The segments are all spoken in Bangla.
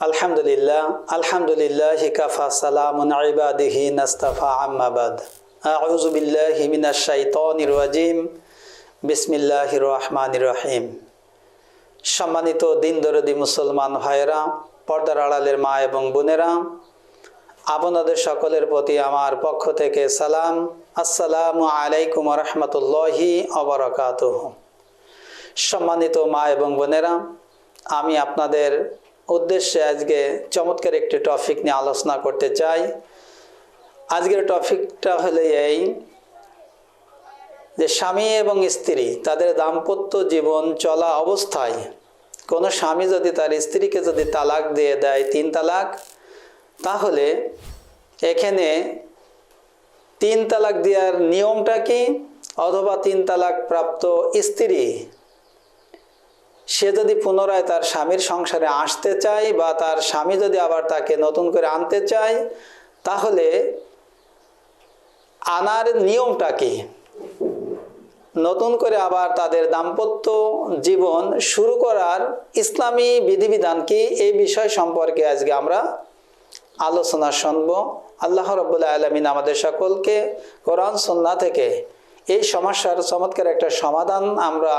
আলহামদুলিল্লাহ আলহামদুলিল্লাহি কাফা সালামুন ইবাদিহি নাস্তাফা আম্মা বাদ আউযু বিল্লাহি মিনাশ শাইতানির রাজিম বিসমিল্লাহির রহমানির রহিম। সম্মানিত দিনদরদি মুসলমান ভাইরা, পর্দার আড়ালের মা এবং বোনেরা, আপনাদের সকলের প্রতি আমার পক্ষ থেকে সালাম। আসসালামু আলাইকুম ওয়া রাহমাতুল্লাহি ওয়া বারাকাতুহু। সম্মানিত মা এবং বোনেরা, আমি আপনাদের উদ্দেশ্যে আজকে চমৎকার একটি টপিক নিয়ে আলোচনা করতে চাই। আজকের টপিকটা হলো এই যে স্বামী এবং স্ত্রী তাদের দাম্পত্য জীবন চলা অবস্থায় কোনো স্বামী যদি তার স্ত্রীকে যদি তালাক দিয়ে দেয়, 3 তালাক, তাহলে এখানে 3 তালাক দেওয়ার নিয়মটা কি, অথবা 3 তালাক প্রাপ্ত স্ত্রী সে যদি পুনরায় তার স্বামীর সংসারে আসতে চায় বা তার স্বামী যদি আবার তাকে নতুন করে আনতে চায়, তাহলে আনার নিয়মটা কি, নতুন করে আবার তাদের দাম্পত্য জীবন শুরু করার ইসলামী বিধিবিধান কি, এই বিষয় সম্পর্কে আজকে আমরা আলোচনা শুনব। আল্লাহ রাব্বুল আলামিন আমাদের সকলকে কোরআন সুন্নাহ থেকে এই সমস্যার চমৎকার একটা সমাধান আমরা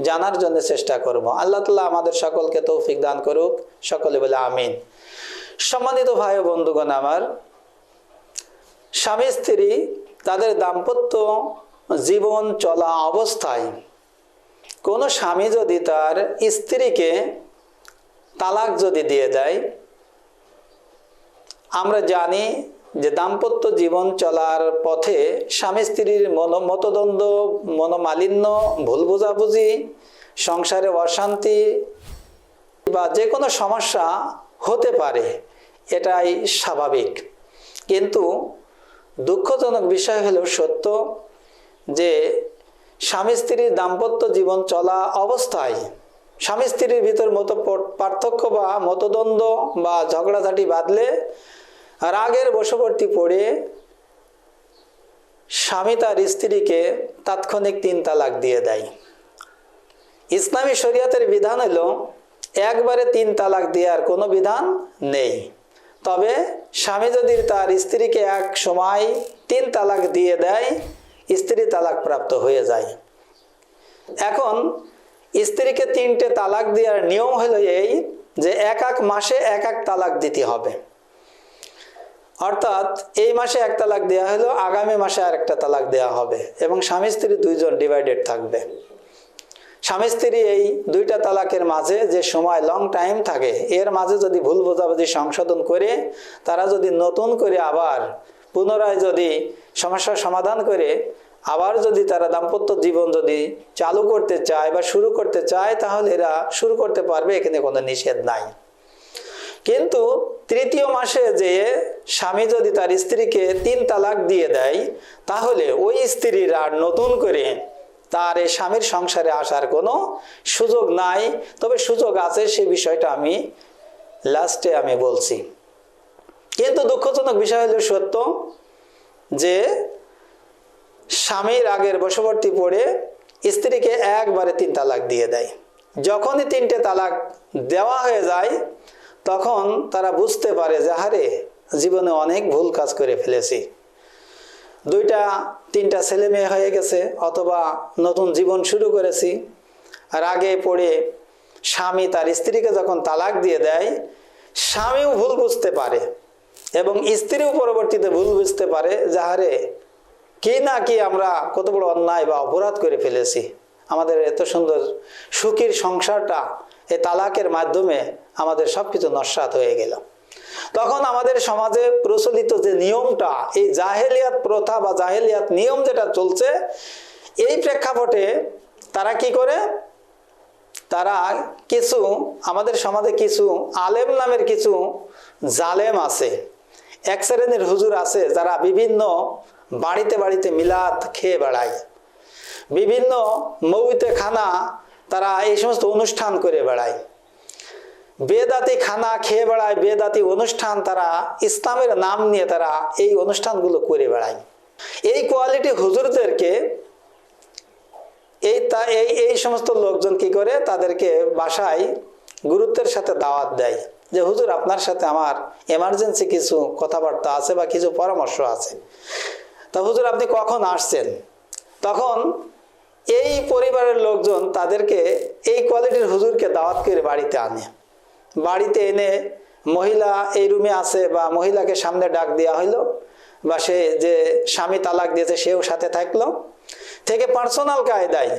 জানার জন্য চেষ্টা করব। আল্লাহ তাআলা আমাদের সকলকে তৌফিক দান করুক, সকলে বলে আমিন। সম্মানিত ভাই ও বন্ধুগণ আমার, স্বামী স্ত্রী তাদের দাম্পত্য জীবন চলা অবস্থায় কোনো স্বামী যদি তার স্ত্রীকে তালাক যদি দিয়ে দেয়, আমরা জানি যে দাম্পত্য জীবন চলার পথে স্বামী স্ত্রীর মতদ্বন্দ্ব, মনোমালিন্য, ভুল বোঝাবুঝি, সংসারে অশান্তি বা যে কোনো সমস্যা হতে পারে, এটাই স্বাভাবিক। কিন্তু দুঃখজনক বিষয় হলেও সত্য যে স্বামী স্ত্রীর দাম্পত্য জীবন চলা অবস্থায় স্বামী স্ত্রীর ভিতর পার্থক্য বা মতদ্বন্দ্ব বা ঝগড়াঝাটি বাঁধলে রাগের বশবর্তী পড়ে স্বামী তার স্ত্রীকে তাৎক্ষণিক 3 তালাক দিয়ে দেয়। ইসলামী শরীয়তের বিধান হলো একবারে 3 তালাক দেওয়ার কোনো বিধান নেই। তবে স্বামী যদি তার স্ত্রীকে এক সময় 3 তালাক দিয়ে দেয়, স্ত্রী তালাক প্রাপ্ত হয়ে যায়। এখন স্ত্রীকে 3টে তালাক দেওয়ার নিয়ম হলো এই যে এক মাসে এক তালাক দিতে হবে। অর্থাৎ এই মাসে 1 তালাক দেওয়া হলো, আগামী মাসে আরেকটা তালাক দেওয়া হবে এবং স্বামী স্ত্রী 2 জন ডিভাইডেড থাকবে। স্বামী স্ত্রী এই 2টা তালাকের মাঝে যে সময় লং টাইম থাকে, এর মাঝে যদি ভুল বোঝাবুঝি সংশোধন করে তারা যদি নতুন করে আবার পুনরায় যদি সমস্যার সমাধান করে আবার যদি তারা দাম্পত্য জীবন যদি চালু করতে চায় বা শুরু করতে চায়, তাহলে এরা শুরু করতে পারবে, এখানে কোনো নিষেধ নাই। কিন্তু 3য় মাসে যে স্বামী যদি তার স্ত্রীকে 3 তালাক দিয়ে দেয়, তাহলে ওই স্ত্রীর আর নতুন করে তার এই স্বামীর সংসারে আসার কোনো সুযোগ নাই। তবে সুযোগ আছে, সে বিষয়টা আমি লাস্টে আমি বলছি। কিন্তু দুঃখজনক বিষয় হলো সত্য যে স্বামীর আগের বশবর্তী পড়ে স্ত্রীকে একবারে 3 তালাক দিয়ে দেয়। যখনই 3টে তালাক দেওয়া হয়ে যায়, তখন তারা বুঝতে পারে যে আরে জীবনে অনেক ভুল কাজ করে ফেলেছি, 2-3টা ছেলে মেয়ে হয়ে গেছে, অথবা নতুন জীবন শুরু করেছি। আর আগে পড়ে স্বামী তার স্ত্রীকে যখন তালাক দিয়ে দেয়, স্বামীও ভুল বুঝতে পারে এবং স্ত্রীও পরবর্তীতে ভুল বুঝতে পারে যে আরে কি না কি আমরা কত বড় অন্যায় বা অপরাধ করে ফেলেছি, আমাদের এত সুন্দর সুখীর সংসারটা এই তালাকের মাধ্যমে আমাদের সবকিছু নস্যাৎ হয়ে গেল। তখন আমাদের সমাজে প্রচলিত যে নিয়মটা, এই জাহেলিয়াত প্রথা বা জাহেলিয়াত নিয়ম যেটা চলছে, এই প্রেক্ষাপটে তারা কি করে, তারা কিছু আমাদের সমাজে কিছু আলেম নামের কিছু জালেম আছে, এক শ্রেণীর হুজুর আছে, যারা বিভিন্ন বাড়িতে বাড়িতে মিলাদ খেয়ে বেড়ায়, বিভিন্ন মৌতে খানা তারা এই সমস্ত অনুষ্ঠান করে বেড়ায়, বেদাতি খানা খেয়ে বেড়ায়, বেদাতি অনুষ্ঠান তারা ইসলামের নাম নিয়ে তারা এই অনুষ্ঠানগুলো করে বেড়ায়। এই কোয়ালিটি হুজুরদেরকে এই সমস্ত লোকজন কি করে, তাদেরকে বাসায় গুরুত্বের সাথে দাওয়াত দেয় যে হুজুর আপনার সাথে আমার এমার্জেন্সি কিছু কথাবার্তা আছে বা কিছু পরামর্শ আছে। তা হুজুর আপনি কখন আসছেন? তখন এই পরিবারের লোকজন তাদেরকে এই কোয়ালিটির হুজুরকে দাওয়াত করে বাড়িতে আনে। বাড়িতে এনে মহিলা এই রুমে আছে বা মহিলাকে সামনে ডাক দেওয়া হইলো, বা সে যে স্বামী তালাক দিয়েছে সেও সাথে থাকলো, থেকে পার্সোনাল কায়দায়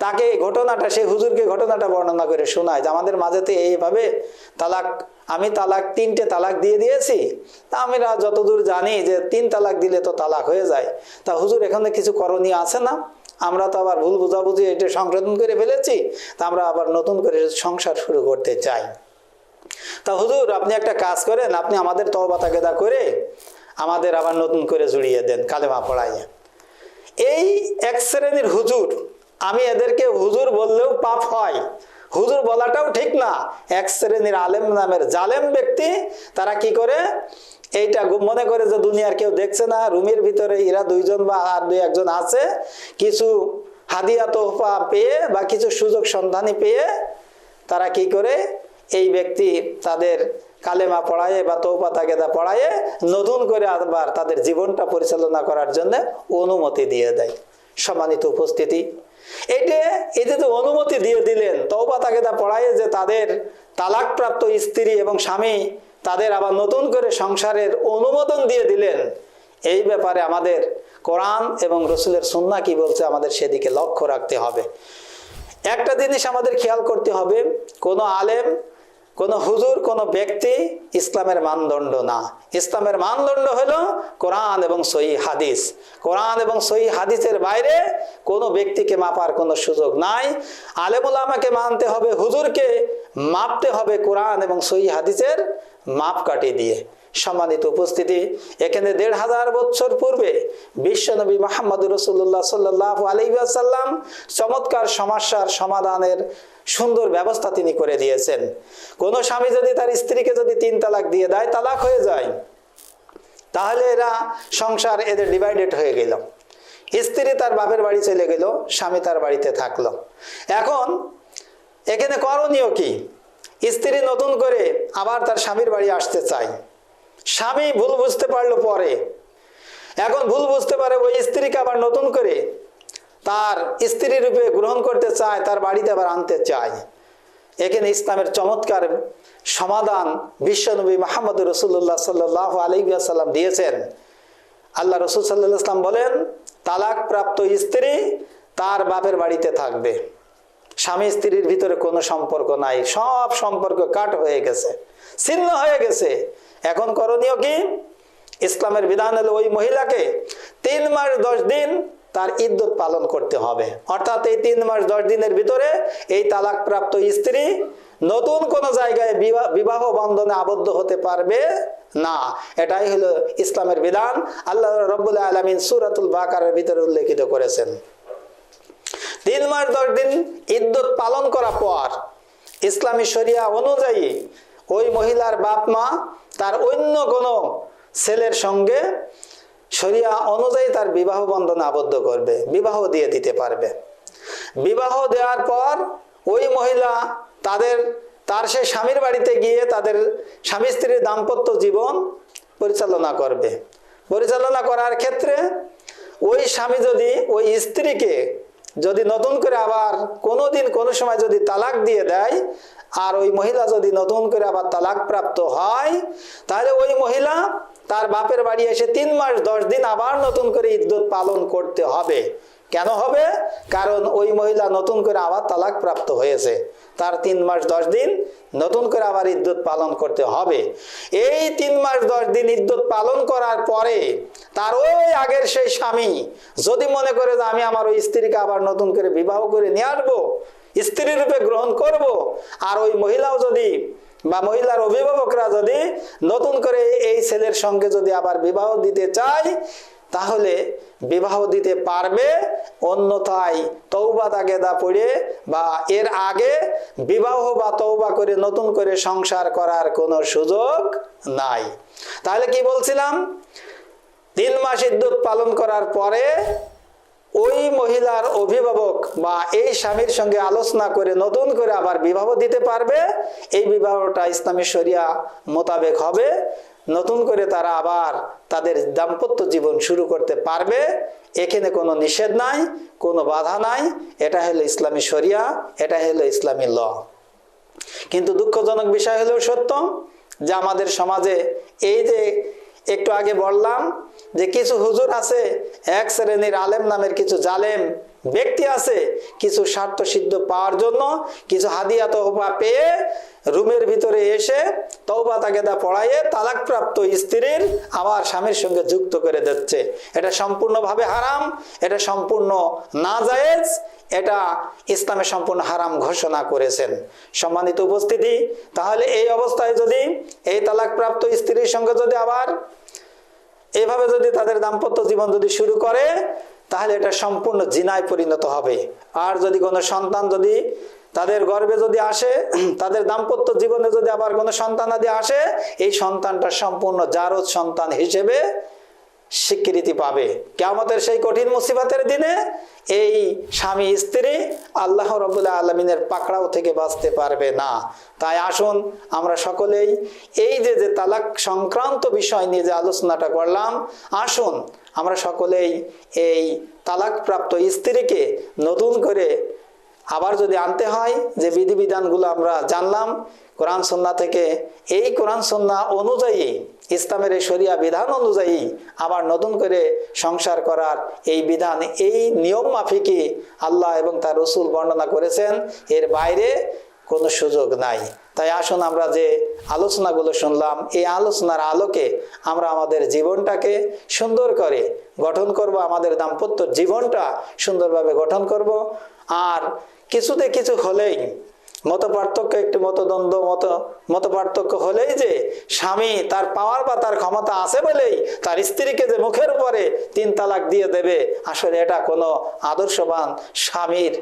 তাকে ঘটনাটা, সেই হুজুরকে ঘটনাটা বর্ণনা করে শোনায় যে আমাদের মাঝেতে এইভাবে আমি 3টে তালাক দিয়ে দিয়েছি। তা আমরা যতদূর জানি যে 3 তালাক দিলে তো তালাক হয়ে যায়। তা হুজুর এখানে কিছু করণীয় আছে না? আমরা তো আবার ভুল বুঝাবুঝি এটা সংশোধন করে ফেলেছি, তা আমরা আবার নতুন করে সংসার শুরু করতে চাই। তা হুজুর আপনি একটা কাজ করেন, আপনি আমাদের তওবা তাকেদা করে আমাদের আবার নতুন করে জুড়িয়ে দেন, কালেমা পড়াইয়ে। এই এক শ্রেণীর হুজুর, আমি এদেরকে হুজুর বললেও পাপ হয়, হুজুর বলাটাও ঠিক না, এক শ্রেণীর আলেম নামের জালেম ব্যক্তি, তারা কি করে এইটা মনে করে যে দুনিয়ার কেউ দেখছে না, রুমের ভিতরে এরা 2 জন বা আর 2-1 জন আছে, কিছু হাদিয়া তোহফা পেয়ে বা কিছু সুযোগ সন্ধানী পেয়ে তারা কি করে এই ব্যক্তি তাদের কালেমা পড়ায়ে বা তওবা তাকেদা পড়ায়ে নতুন করে আবার তাদের জীবনটা পরিচালনা করার জন্য অনুমতি দিয়ে দেয়। সম্মানিত উপস্থিতি, এই যে অনুমতি দিয়ে দিলেন তওবা তাকেদা পড়ায়ে, যে তাদের তালাকপ্রাপ্ত স্ত্রী এবং স্বামী তাদের আবার নতুন করে সংসারের অনুমোদন দিয়ে দিলেন, এই ব্যাপারে আমাদের কোরআন এবং রসুলের সুন্নাহ কি বলছে আমাদের সেদিকে লক্ষ্য রাখতে হবে। একটা জিনিস আমাদের খেয়াল করতে হবে, কোনো আলেম, কোনো হুজুর, কোনো ব্যক্তি ইসলামের মানদণ্ড না। ইসলামের মানদণ্ড হলো কোরআন এবং সহিহ হাদিস। কোরআন এবং সহিহ হাদিসের বাইরে কোনো ব্যক্তিকে মাপার কোনো সুযোগ নাই। আলেম উলামাকে মানতে হবে, হুজুরকে মাপতে হবে কোরআন এবং সহিহ হাদিসের মাপকাঠি দিয়ে। সম্মানিত উপস্থিতি, এখানে 1500 বছর পূর্বে বিশ্বনবী মুহাম্মদুর রাসূলুল্লাহ সাল্লাল্লাহু আলাইহি ওয়াসাল্লাম চমৎকার সমস্যার সমাধানের সুন্দর ব্যবস্থা তিনি করে দিয়েছেন। কোন স্বামী যদি তার স্ত্রীকে যদি 3 তালাক দিয়ে দেয়, তালাক হয়ে যায়, তাহলে এরা সংসার এদের ডিভাইডেড হয়ে গেল। স্ত্রী তার বাপের বাড়ি চলে গেল, স্বামী তার বাড়িতে থাকলো। এখন এখানে করণীয় কি? স্ত্রী নতুন করে আবার তার স্বামীর বাড়ি আসতে চায়, স্বামী ভুল বুঝতে পারলো পরে, এখন ভুল বুঝতে পারে ওই স্ত্রীকে আবার নতুন করে তার স্ত্রী রূপে গ্রহণ করতে চায়, তার বাড়িতে আবার আনতে চায়। এখানে ইসলামের চমৎকার সমাধান বিশ্বনবী মুহাম্মদ রাসূলুল্লাহ সাল্লাল্লাহু আলাইহি ওয়াসাল্লাম দিয়েছেন। আল্লাহ রাসূল সাল্লাল্লাহু আলাইহি ওয়াসাল্লাম বলেন, তালাক প্রাপ্ত স্ত্রী তার বাপের বাড়িতে থাকবে। স্বামী স্ত্রীর ভিতরে কোনো সম্পর্ক নাই, সব সম্পর্ক কাট হয়ে গেছে, ছিন্ন হয়ে গেছে। এখন করণীয় কি? ইসলামের বিধান হলো ওই মহিলাকে 3 মাস 10 দিন তার ইদ্যত পালন করতে হবে। অর্থাৎ এই 3 মাস 10 দিনের ভিতরে এই তালাকপ্রাপ্ত স্ত্রী নতুন কোন জায়গায় বিবাহ বন্ধনে আবদ্ধ হতে পারবে না। এটাই হলো ইসলামের বিধান। আল্লাহ রাব্বুল আলামিন সূরাতুল বাকারার ভিতরে উল্লেখিত করেছেন। 3 মাস 10 দিন ইদ্যত পালন করার পর ইসলামী শরিয়া অনুযায়ী ওই মহিলার বাপ মা তার অন্য কোনো ছেলের সঙ্গে শরিয়া অনুযায়ী তার বিবাহ বন্ধনে আবদ্ধ করবে, বিবাহ দিয়ে দিতে পারবে। বিবাহ দেওয়ার পর ওই মহিলা তার সেই স্বামীর বাড়িতে গিয়ে তাদের স্বামী স্ত্রীর দাম্পত্য জীবন পরিচালনা করবে। পরিচালনা করার ক্ষেত্রে ওই স্বামী যদি ওই স্ত্রীকে যদি নতুন করে আবার কোনোদিন কোনো সময় যদি তালাক দিয়ে দেয়, আর ওই মহিলা যদি নতুন করে আবার তালাক প্রাপ্ত হয়, তাহলে ওই মহিলা তার বাপের বাড়ি এসে 3 মাস 10 দিন আবার নতুন করে ইদ্যত পালন করতে হবে। কেন হবে? কারণ ওই মহিলা নতুন করে আবার তালাক প্রাপ্ত হয়েছে, তার 3 মাস 10 দিন নতুন করে আবার ইদ্যত পালন করতে হবে। এই 3 মাস 10 দিন ইদ্যত পালন করার পরে তার ওই আগের সেই স্বামী যদি মনে করে যে আমি আমার ওই স্ত্রীকে আবার নতুন করে বিবাহ করে নিয়ে আসবো, স্ত্রী রূপে গ্রহণ করব, আর ওই মহিলাও যদি বা মহিলার অভিভাবকরা যদি নতুন করে এই ছেলের সঙ্গে যদি আবার বিবাহ দিতে চায়, তাহলে বিবাহ দিতে পারবে। অন্যথায় তওবা তাকেদা পড়ে বা এর আগে বিবাহ বা তওবা করে নতুন করে সংসার করার কোনো সুযোগ নাই। তাহলে কি বলছিলাম? 3 মাস ইদ্যত পালন করার পরে ওই মহিলার অভিভাবক বা এই স্বামীর সঙ্গে আলোচনা করে নতুন করে আবার বিবাহ দিতে পারবে। এই বিবাহটা ইসলামী শরিয়া মোতাবেক হবে, নতুন করে তারা আবার তাদের দাম্পত্য জীবন শুরু করতে পারবে। এখানে কোনো নিষেধ নাই, কোনো বাধা নাই। এটা হলো ইসলামী শরিয়া, এটা হলো ইসলামী ল। কিন্তু দুঃখজনক বিষয় হলো সত্য যে আমাদের সমাজে এই যে একটু আগে বললাম যে কিছু হুজুর আছে, এক শ্রেণীর আলেম নামের কিছু জালেম ব্যক্তি আছে, কিছু স্বার্থ সিদ্ধ পাওয়ার জন্য কিছু হাদিয়া তওবা পেয়ে রুমের ভিতরে এসে তওবা তাগেদা পড়াইয়ে তালাকপ্রাপ্ত স্ত্রীর আবার স্বামীর সঙ্গে যুক্ত করে দিচ্ছে। এটা সম্পূর্ণভাবে হারাম, এটা সম্পূর্ণ নাজায়েজ, এটা ইসলামে সম্পূর্ণ হারাম ঘোষণা করেছেন। সম্মানিত উপস্থিতি, তাহলে এই অবস্থায় যদি এই তালাকপ্রাপ্ত স্ত্রীর সঙ্গে যদি আবার এভাবে যদি তাদের দাম্পত্য জীবন যদি শুরু করে, তাহলে এটা সম্পূর্ণ জিনায় পরিণত হবে। আর যদি কোনো সন্তান যদি তাদের গর্ভে যদি আসে, তাদের দাম্পত্য জীবনে যদি আবার কোনো সন্তানাদি আসে, এই সন্তানটা সম্পূর্ণ জারজ সন্তান হিসেবে স্বীকৃতি পাবে। কিয়ামতের সেই কঠিন মুসিবতের দিনে এই স্বামী স্ত্রী আল্লাহ রাব্বুল আলামিনের পাকড়াও থেকে বাঁচতে পারবে না। তাই আসুন আমরা সকলেই এই যে তালাক সংক্রান্ত বিষয় নিয়ে যে আলোচনাটা করলাম, আসুন আমরা সকলেই এই তালাকপ্রাপ্ত স্ত্রীকে নতুন করে আবার যদি আনতে হয়, যে বিধিবিধানগুলো আমরা জানলাম কোরআন সুন্নাহ থেকে, এই কোরআন সুন্নাহ অনুযায়ী ইসলামের এই শরিয়া বিধান অনুযায়ী আবার নতুন করে সংসার করার এই বিধান, এই নিয়ম মাফিকই আল্লাহ এবং তার রসুল বর্ণনা করেছেন, এর বাইরে কোনো সুযোগ নাই। তাই আসুন আমরা যে আলোচনাগুলো শুনলাম, এই আলোচনার আলোকে আমরা আমাদের জীবনটাকে সুন্দর করে গঠন করব, আমাদের দাম্পত্য জীবনটা সুন্দরভাবে গঠন করব। আর কিছুতে কিছু হলেই মত পার্থক্য, একটি মতদ্বন্দ্ব মত পার্থক্য হলেই যে স্বামী তার পাওয়ার বা তার ক্ষমতা আছে বলেই তার স্ত্রীকে যে মুখের উপরে 3 তালাক দিয়ে দেবে, আসলে এটা কোনো আদর্শবান স্বামীর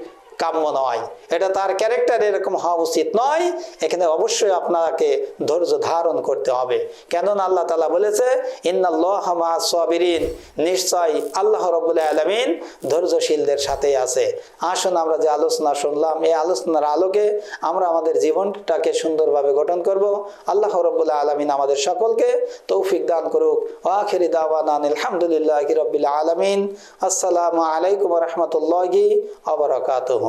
কাম্য নয়, এটা তার ক্যারেক্টার এরকম হওয়া উচিত নয়। এখানে অবশ্যই আপনাকে ধৈর্য ধারণ করতে হবে, কেননা আল্লাহ তাআলা বলেছে ইন্নাল্লাহা মা'আস সাবিরিন, নিশ্চয় আল্লাহ রাব্বুল আলামিন ধৈর্যশীলদের সাথে আছে। আসুন আমরা যে আলোচনা শুনলাম, এই আলোচনার আলোকে আমরা আমাদের জীবনটাকে সুন্দরভাবে গঠন করব। আল্লাহ রাব্বুল আলামিন আমাদের সকলকে তৌফিক দান করুক। ওয়া আখিরি দাওয়ানা আলহামদুলিল্লাহি রাব্বিল আলামিন। আসসালামু আলাইকুম ওয়া রাহমাতুল্লাহি ওয়া বারাকাতুহু।